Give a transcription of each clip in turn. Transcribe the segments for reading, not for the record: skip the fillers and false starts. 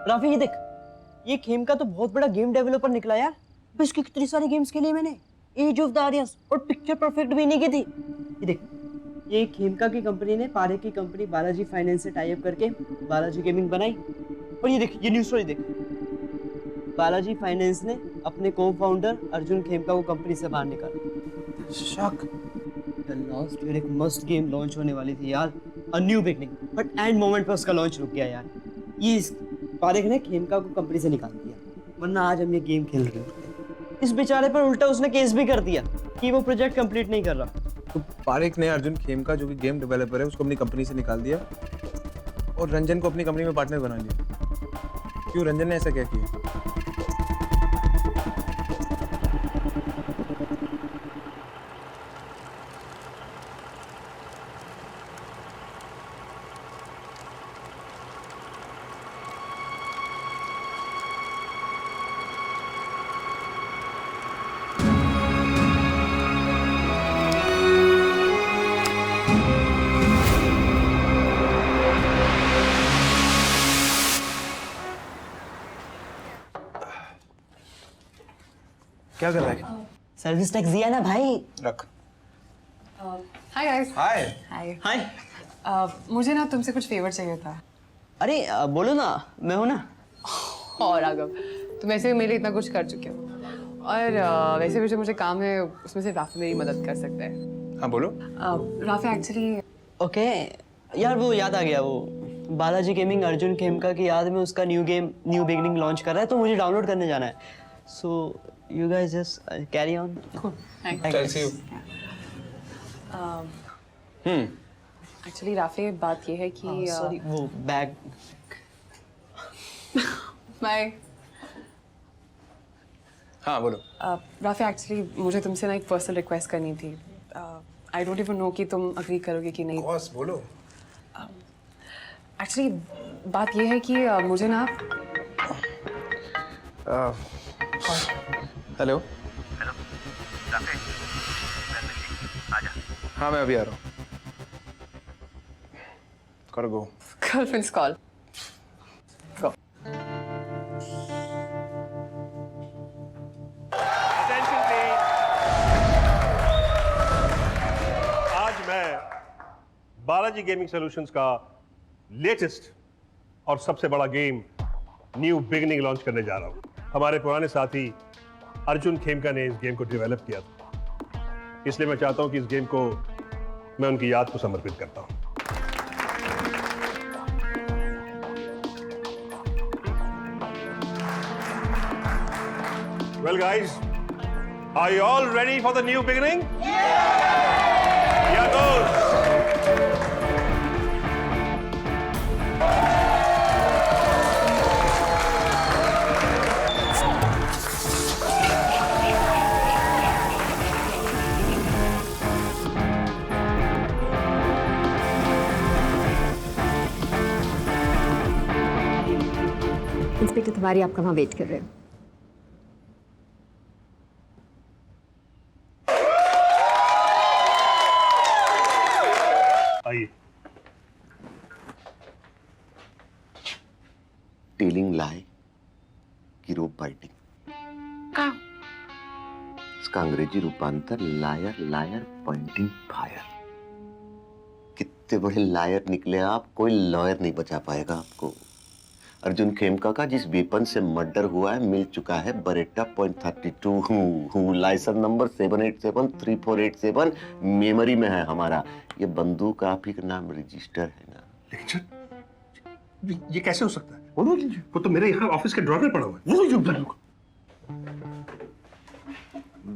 राफी ये देख, ये खेमका तो बहुत बड़ा गेम डेवलपर निकला यार। बस इसकी कितनी सारी गेम्स खेली मैंने, एज ऑफ द आर्यस और पिक्चर परफेक्ट भी नहीं की थी। ये देख, ये खेमका की कंपनी ने पारे की कंपनी बालाजी फाइनेंस से टाई अप करके बालाजी गेमिंग बनाई। और ये देख, ये न्यूज़ स्टोरी देख, बालाजी फाइनेंस ने अपने को फाउंडर अर्जुन खेमका को कंपनी से बाहर निकाला। शक, लास्ट ईयर एक मस्त गेम लॉन्च होने वाली थी यार, a new beginning, but end moment पे उसका लॉन्च रुक गया यार। ये पारेख ने खेमका को कंपनी से निकाल दिया, वरना आज हम ये गेम खेल रहे होते। इस बेचारे पर उल्टा उसने केस भी कर दिया कि वो प्रोजेक्ट कंप्लीट नहीं कर रहा। तो पारेख ने अर्जुन खेमका जो कि गेम डेवलपर है उसको अपनी कंपनी से निकाल दिया और रंजन को अपनी कंपनी में पार्टनर बना लिया। क्यों, रंजन ने ऐसा क्या किया? क्या कर रहा है? सर्विस टैक्स दिया ना भाई। रख। Hi guys. Hi. Hi. Hi. मुझे ना तुमसे कुछ फेवर चाहिए था। अरे बोलो ना, मैं हूं ना। और राघव, तुम वैसे भी मेरे लिए इतना कुछ कर चुके हो और वैसे भी जो मुझे काम है उसमें से राफी मेरी मदद कर सकता है। हाँ बोलो। राफी एक्चुअली ओके यार, वो याद आ गया, वो बालाजी गेमिंग अर्जुन खेमका की याद में उसका new game new beginning launch कर रहा है, तो मुझे डाउनलोड करने जाना है। So you guys just carry on. Thanks you. Actually Rafi बात ये है कि सॉरी, वो बैग। बाय। हाँ बोलो। राफी एक्चुअली मुझे तुमसे ना एक पर्सनल रिक्वेस्ट करनी थी। आई डोंट इवन नो कि तुम अग्री करोगे कि नहीं। बॉस बोलो। एक्चुअली बात ये है कि मुझे ना हेलो। हेलो राफी, आजा। हाँ मैं अभी आ रहा हूँ। कर गो। Girlfriends call. Attention please. आज मैं बालाजी गेमिंग सॉल्यूशंस का लेटेस्ट और सबसे बड़ा गेम न्यू बिगनिंग लॉन्च करने जा रहा हूं। हमारे पुराने साथी अर्जुन खेमका ने इस गेम को डेवलप किया था, इसलिए मैं चाहता हूं कि इस गेम को मैं उनकी याद को समर्पित करता हूं। Well guys, are you all ready for the new beginning? Yeah! Here goes. Inspector Tiwari आपका वहाँ वेट कर रहे हैं। आइए। टेलिंग लाई की रोप बाइटिंग, इसका अंग्रेजी रूपांतर लायर लायर पॉइंटिंग फायर। कितने बड़े लायर निकले आप, कोई लॉयर नहीं बचा पाएगा आपको। अर्जुन खेमका का जिस वेपन से मर्डर हुआ है मिल चुका है बरेटा .32 लाइसेंस नंबर 78734887 मेमोरी में है हमारा। ये बंदूक आप ही का नाम रजिस्टर है ना। लेकिन सर, ये कैसे हो सकता है? वो तो मेरे यहाँ ऑफिस के ड्रॉर में पड़ा हुआ है।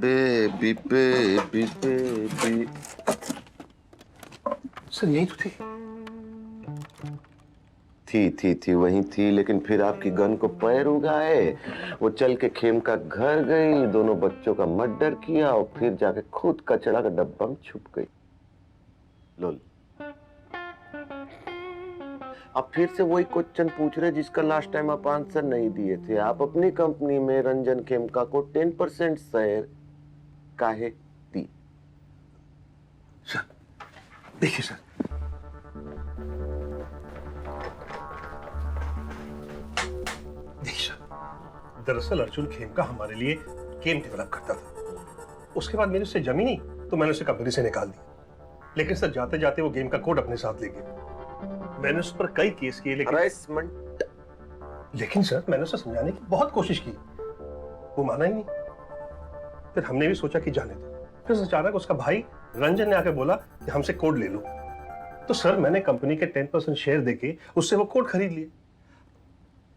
Baby baby baby. सर यही तो थी वहीं थी, लेकिन फिर आपकी गन को पैर उगाए, वो चल के खेमका घर गई, दोनों बच्चों का मर्डर किया और फिर जाके खुद कचरा का डब्बा में छुप गई। लोल, अब फिर से वही क्वेश्चन पूछ रहे जिसका लास्ट टाइम आप आंसर नहीं दिए थे। आप अपनी कंपनी में रंजन खेमका को 10% शेयर काहे दी? सर देखिए सर, दरअसल अर्जुन खेमका हमारे लिए गेम डेवलप करता था। उसके बाद मेरी उससे जमी नहीं तो मैंने उसे कंपनी से निकाल दिया। लेकिन सर जाते जाते वो गेम का कोड अपने साथ ले गया। मैंने उस पर कई केस किए लेकिन सर मैंने उसे समझाने की बहुत कोशिश की, वो माना ही नहीं। फिर हमने भी सोचा कि जाने दो। फिर अचानक उसका भाई रंजन ने आके बोला कि हमसे कोड ले लो। तो सर मैंने कंपनी के 10% शेयर देके उससे वो कोड खरीद लिए।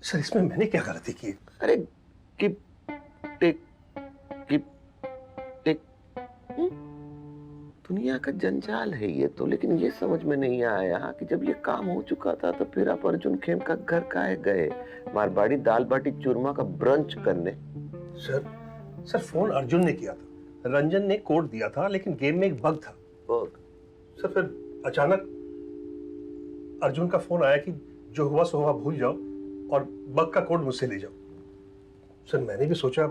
सर इसमें मैंने क्या गलती की? अरे किप टिक किप टिक। दुनिया का जंजाल है ये तो, लेकिन ये समझ में नहीं आया कि जब ये काम हो चुका था तो फिर आप अर्जुन खेमका घर काहे गए मारवाड़ी दाल बाटी चूरमा का ब्रंच करने? सर फोन अर्जुन ने किया था, रंजन ने कोड दिया था, लेकिन गेम में एक बग था। बग? सर फिर अचानक अर्जुन का फोन आया कि जो हुआ सो हुआ भूल जाओ और बग का कोड मुझसे ले जाओ। सर मैंने भी सोचा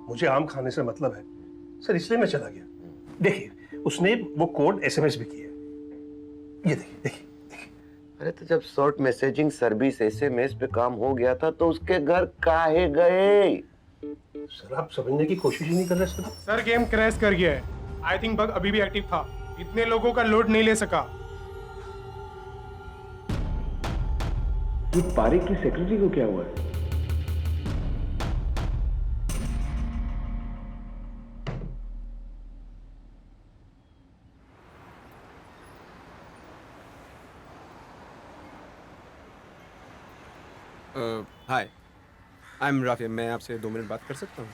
मुझे आम खाने से मतलब है सर, इसलिए मैं चला गया। देखिए उसने वो कोड एसएमएस भी किया। ये देखिए देखिए देखिए। अरे तो जब शॉर्ट मैसेजिंग सर्विस एसएमएस पे काम हो गया था तो उसके घर काहे गए? सर आप समझने की कोशिश ही नहीं कर रहे सर। सर गेम क्रैश कर गया है। आई थिंक बग अभी भी एक्टिव था, इतने लोगों का लोड नहीं ले सका। पारिक की सेक्रेटरी को क्या हुआ? हाय, आई एम राफी। मैं आपसे 2 मिनट बात कर सकता हूँ?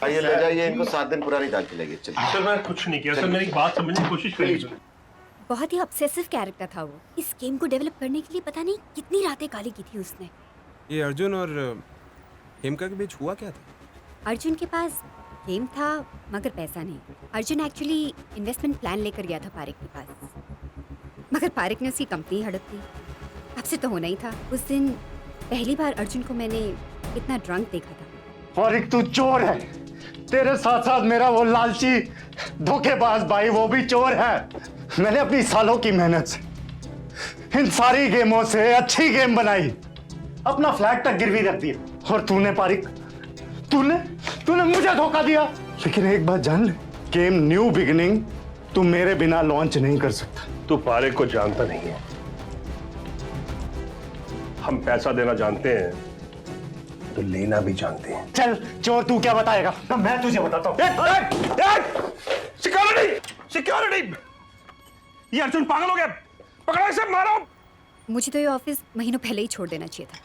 आइए ले जाइए इनको, 7 दिन पुरानी दाल खिलाइए। चलिए। सर मैं कुछ नहीं किया सर, मेरी बात समझने की कोशिश करिए। बहुत ही ऑब्सेसिव कैरेक्टर था वो। इस गेम को डेवलप करने के लिए पता नहीं कितनी रातें काली की थी उसने। ये अर्जुन और हेमका के बीच हुआ क्या था? अर्जुन के पास गेम था मगर पैसा नहीं। अर्जुन एक्चुअली इन्वेस्टमेंट प्लान लेकर गया था पारिक के पास, मगर पारिक ने उसकी कंपनी हड़प दी। आपसे तो होना ही था। उस दिन पहली बार अर्जुन को मैंने इतना ड्रंक देखा था। पारिक तू चोर है, तेरे साथ साथ मेरा वो लालची धोखेबाज भाई वो भी चोर है। मैंने अपनी सालों की मेहनत से इन सारी गेमों से अच्छी गेम बनाई, अपना फ्लैग तक गिरवी रख दिया। और तूने पारिक, तूने मुझे धोखा दिया। लेकिन एक बात जान ले, गेम न्यू बिगिनिंग तू मेरे बिना लॉन्च नहीं कर सकता। तू पारिक को जानता नहीं है। हम पैसा देना जानते हैं तो लेना भी जानते हैं। चल चोर, तू क्या बताएगा? मैं तुझे बताता हूँ। सिक्योरिटी! ये अर्जुन पागल हो गया, पकड़ो इसे, मारो। मुझे तो ये ऑफिस महीनों पहले ही छोड़ देना चाहिए था।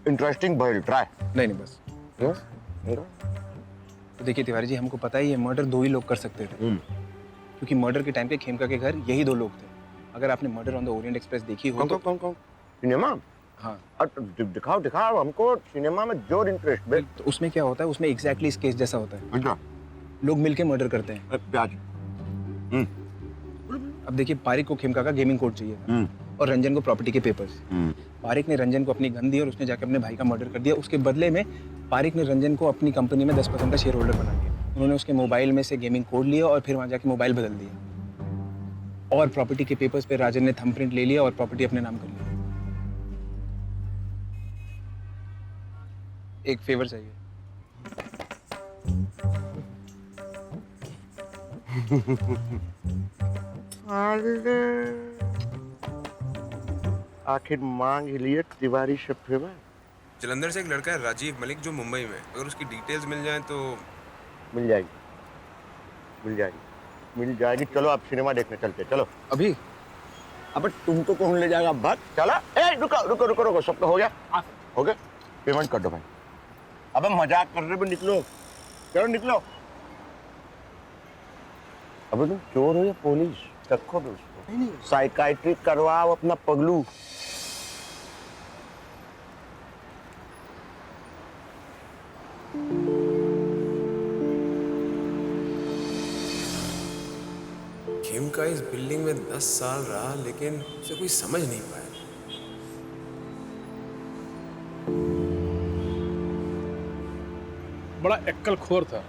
इंटरेस्टिंग भाई, ट्राई। नहीं बस। तो देखिए तिवारी जी, हमको पता ही है मर्डर 2 ही लोग कर सकते थे, क्योंकि मर्डर के टाइम पे खेमका के घर यही 2 लोग थे। अगर आपने murder on the Orient express देखी हो तो कौन? सिनेमा? हाँ, दिखाओ हमको सिनेमा में जोर इंटरेस्ट। तो उसमें क्या होता है, उसमें एग्जैक्टली इस केस जैसा होता है। अच्छा। लोग मिलके मर्डर करते हैं। प्याज। अब देखिए, पारिक को खेमका का गेमिंग कोड चाहिए था और रंजन को प्रॉपर्टी के पेपर्स। पारिक ने रंजन को अपनी गन दी और उसने जाके अपने भाई का मर्डर कर दिया। उसके बदले में पारिक ने रंजन को अपनी कंपनी में 10% का शेयर होल्डर बना दिया। उन्होंने उसके मोबाइल में से गेमिंग कोड लिया और फिर वहां जाके मोबाइल बदल दिया और प्रॉपर्टी के पेपर्स पे राजन ने थंबप्रिंट ले लिया और प्रॉपर्टी अपने नाम कर लिया। एक फेवर चाहिए। आखिर मांग लिए तिवारी से फेवर। जलंधर से एक लड़का है राजीव मलिक जो मुंबई में, अगर उसकी डिटेल्स मिल जाए तो। मिल जाएगी। चलो आप सिनेमा देखने चलते। चलो अभी? अब तुमको कौन ले जाएगा? बात चला। रुको, सबका हो गया? हो गया, पेमेंट कर दो भाई। अब मजाक कर रहे हो, निकलो, चलो निकलो। अब तुम चोर हो या पुलिस? रखो भी उसको, साइकाइट्री करवाओ अपना पगलू। खेमका इस बिल्डिंग में 10 साल रहा, लेकिन उसे कोई समझ नहीं पाया। बड़ा अक्लखोर था,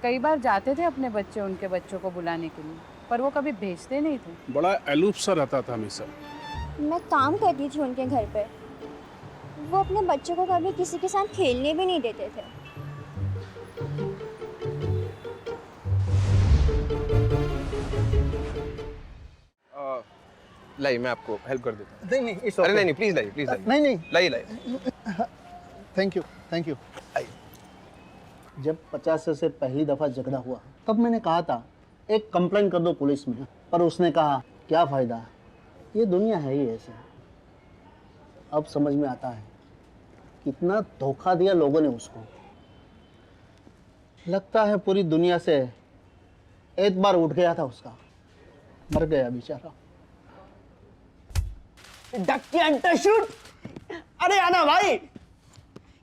कई बार जाते थे अपने बच्चे उनके बच्चों को बुलाने के लिए, पर वो कभी भेजते नहीं थे। बड़ा एलूफ सा रहता था हमेशा। मैं काम करती थी उनके घर पे, वो अपने बच्चों को कभी किसी के साथ खेलने भी नहीं देते थे। लाइए मैं आपको हेल्प कर देता हूँ। नहीं नहीं इट्स अरे नहीं प्लीज लाइए, प्लीज लाइए। नहीं नहीं लाइए। Thank you. जब 50 से पहली दफ़ा झगड़ा हुआ तब मैंने कहा था एक कंप्लेंट कर दो पुलिस में, पर उसने कहा क्या फ़ायदा, ये दुनिया है ही ऐसे। अब समझ में आता है कितना धोखा दिया लोगों ने उसको। लगता है पूरी दुनिया से एक बार उठ गया था उसका, मर गया बेचारा। Duck hunter shoot. अरे आना भाई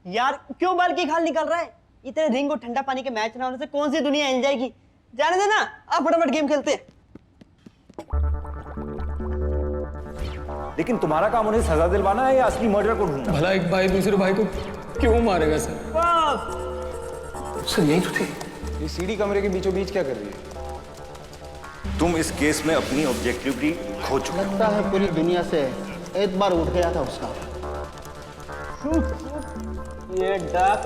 यार, क्यों बाल की खाल निकल रहा है? इतने रिंग और ठंडा पानी के मैच ना होने से कौन सी दुनिया हिल जाएगी? जाने देना, आप फटाफट गेम खेलते हैं। लेकिन तुम्हारा काम उन्हें सजा दिलवाना है या असली मर्डर को ढूंढना? भला एक भाई दूसरे भाई को क्यों मारेगा सर? सर यही तो थे। ये सीढ़ी कमरे के बीचों बीच क्या कर रही है? तुम इस केस में अपनी ऑब्जेक्टिविटी खो चुके हो। लगता है पूरी दुनिया से एक बार उठ गया था उसका। ये डक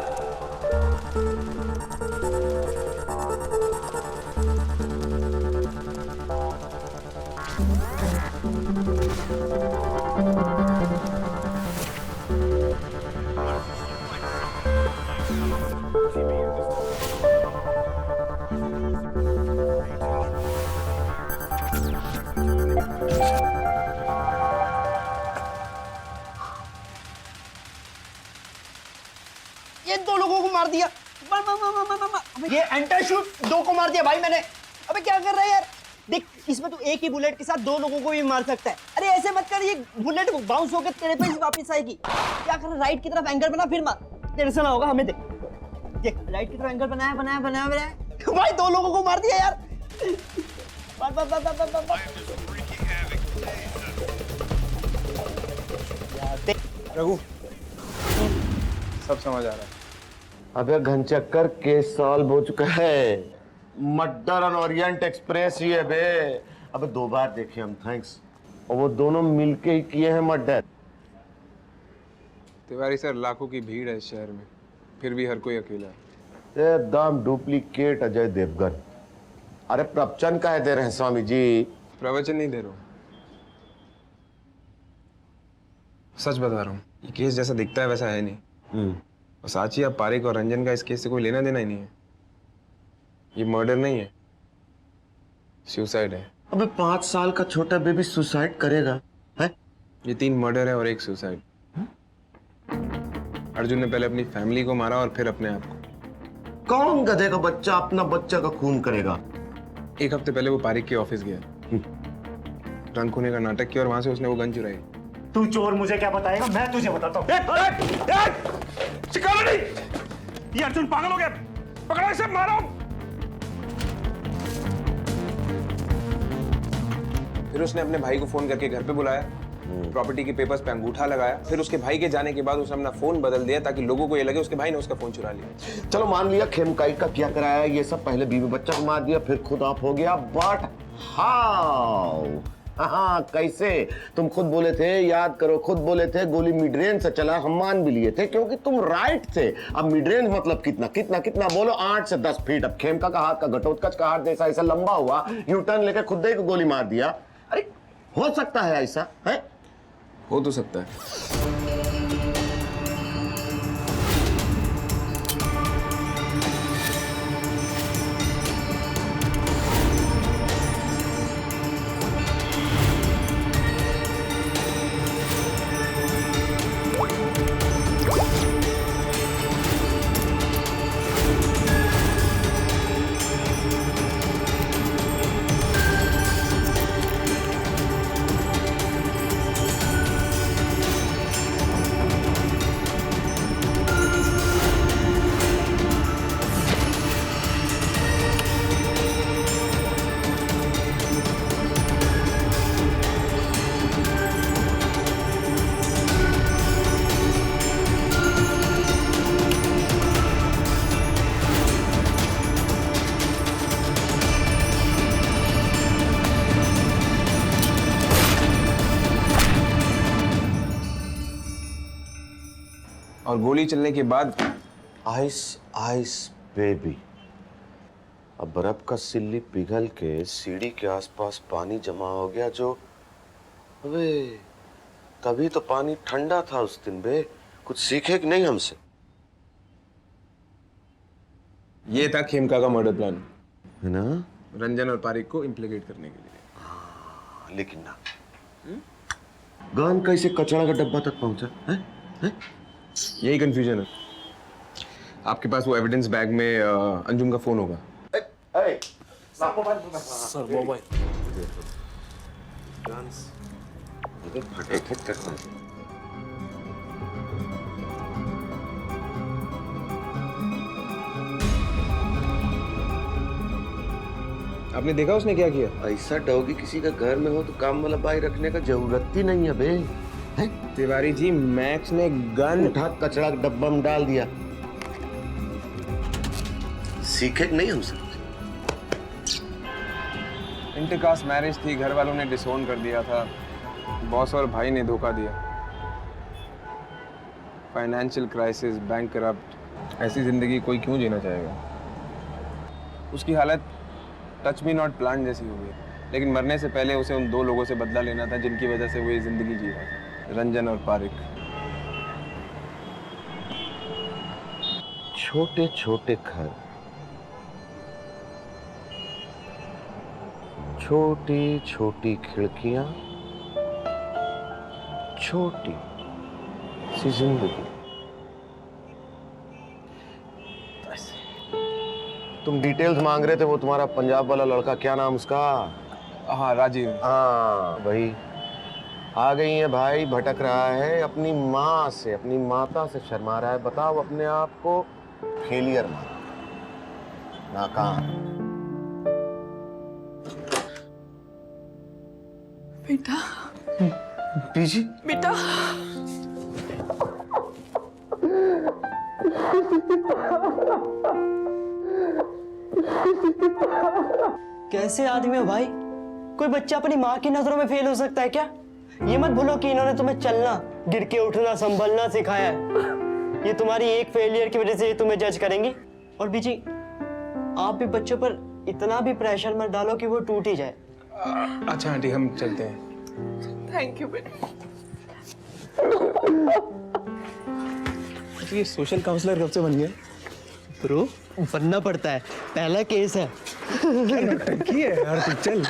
ये दो लोगों को मार दिया। ये एंटर शूट दो को मार दिया भाई मैंने। अबे क्या कर रहा है यार? देख इसमें तो एक ही बुलेट के साथ दो लोगों को भी मार सकता है। अरे ऐसे मत कर, ये बुलेट बाउंस होकर तेरे पे वापस आएगी। क्या कर रहा है? राइट की तरफ एंगल बना फिर मार, तेरे से ना होगा। हमें देख राइट की तरफ एंगल बनाया। भाई दो लोगों को मार दिया यार। रघु सब समझ आ रहा है। अबे घनचक्कर केस सॉल्व हो चुका है। मर्डर ऑन ओरिएंट एक्सप्रेस ही है बे। अबे 2 बार देखे हम, थैंक्स। और वो दोनों मिलके ही किए हैं मर्डर। तिवारी सर लाखों की भीड़ है इस शहर में, फिर भी हर कोई अकेला है। एकदम डुप्लीकेट अजय देवगन। अरे प्रवचन काहे दे रहे हैं स्वामी जी? प्रवचन नहीं दे रहा हूँ, सच बता रहा हूँ। ये केस जैसा दिखता है वैसा है नहीं। और साची अब पारिक और रंजन का इस केस से कोई लेना देना ही नहीं है। ये मर्डर नहीं है, सुसाइड है। अबे 5 साल का छोटा बेबी सुसाइड करेगा है? ये 3 मर्डर है और 1 सुसाइड। अर्जुन ने पहले अपनी फैमिली को मारा और फिर अपने आप को। कौन गधे का बच्चा अपना बच्चा का खून करेगा? 1 हफ्ते पहले वो पारिक के ऑफिस गया, रंग खूने का नाटक किया और वहां से उसने वो गन चुराई। तू चोर मुझे क्या बताएगा, मैं तुझे बताता हूँ। ये अर्जुन पागल हो गया, पकड़ो इसे, मारो। फिर उसने अपने भाई को फोन करके घर पे बुलाया, प्रॉपर्टी के पेपर्स पे अंगूठा लगाया। फिर उसके भाई के जाने के बाद उसने अपना फोन बदल दिया ताकि लोगों को ये लगे उसके भाई ने उसका फोन चुरा लिया। चलो मान लिया खेमकाई का क्या कराया ये सब, पहले बीवी बच्चा को मार दिया फिर खुद ऑफ हो गया। But how? हाँ कैसे? तुम खुद बोले थे, याद करो, खुद बोले थे गोली मिड रेंज से चला, हम मान भी लिए थे क्योंकि तुम राइट थे। अब मिड रेंज मतलब कितना कितना कितना बोलो, 8 से 10 फीट। अब खेमका का हाथ का घटोत्कच का हाथ जैसा ऐसा लंबा हुआ, यू टर्न लेकर खुद ही को गोली मार दिया। अरे हो सकता है ऐसा? है हो तो सकता है। और गोली चलने के बाद आइस आइस बेबी। अब बर्फ का सिल्ली पिघल के सीढ़ी के आसपास पानी जमा हो गया जो, अबे तभी तो पानी ठंडा था उस दिन बे। कुछ सीखे कि नहीं हमसे? ये था खेमका का मर्डर प्लान, है ना? रंजन और पारिक को इम्प्लीकेट करने के लिए। लेकिन ना, गन कैसे कचरा का डब्बा तक पहुंचा है? यही कंफ्यूजन है। आपके पास वो एविडेंस बैग में अंजुम का फोन होगा। सर मोबाइल फटाफट करता है। आपने देखा उसने क्या किया? ऐसा डॉगी किसी का घर में हो तो काम वाला बाई रखने का जरूरत ही नहीं है बे। तिवारी जी, मैक्स ने गन उठा कचरा के डब्बा में डाल दिया। सीखे कि नहीं हमसे? इंटरकास्ट मैरिज थी, घर वालों ने डिसोन कर दिया था, बॉस और भाई ने धोखा दिया, फाइनेंशियल क्राइसिस, बैंक करप्ट। ऐसी जिंदगी कोई क्यों जीना चाहेगा? उसकी हालत टच मी नॉट प्लांट जैसी हो गई, लेकिन मरने से पहले उसे उन दो लोगों से बदला लेना था जिनकी वजह से वो ये जिंदगी जी रहा था, रंजन और पारिक। छोटे छोटे घर, छोटी छोटी खिड़कियां, छोटी सी जिंदगी। तुम डिटेल्स मांग रहे थे, वो तुम्हारा पंजाब वाला लड़का, क्या नाम उसका? हाँ, राजीव। हाँ वही आ गई है भाई। भटक रहा है अपनी माँ से, अपनी माता से शर्मा रहा है। बताओ अपने आप को फेलियर माना, नाकाम। बेटा, पीजी बेटा, कैसे आदमी हो भाई? कोई बच्चा अपनी माँ की नजरों में फेल हो सकता है क्या? ये मत भूलो कि इन्होंने तुम्हें चलना, गिर के उठना, संभलना सिखाया है। ये तुम्हारी एक फेलियर की वजह से ये तुम्हें जज करेंगी। और बीजी, आप भी बच्चों पर इतना भी प्रेशर मत डालो कि वो टूट ही जाए। अच्छा आंटी, हम चलते हैं। थैंक यू बेटा। ये सोशल काउंसलर कब से बन गया? ब्रो, बनना पड़ता है, पहला केस है। टंकी है यार, तू चल।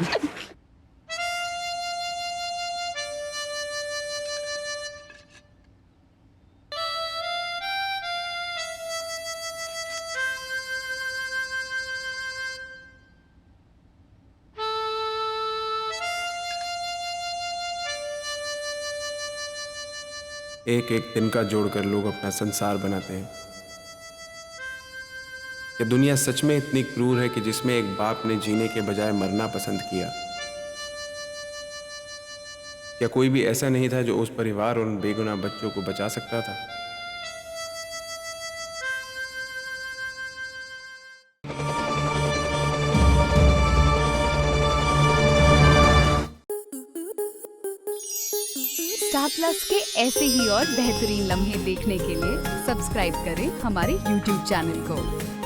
एक एक दिन का जोड़कर लोग अपना संसार बनाते हैं। क्या दुनिया सच में इतनी क्रूर है कि जिसमें एक बाप ने जीने के बजाय मरना पसंद किया? क्या कोई भी ऐसा नहीं था जो उस परिवार और उन बेगुनाह बच्चों को बचा सकता था? स्टार प्लस के ऐसे ही और बेहतरीन लम्हे देखने के लिए सब्सक्राइब करें हमारे YouTube चैनल को।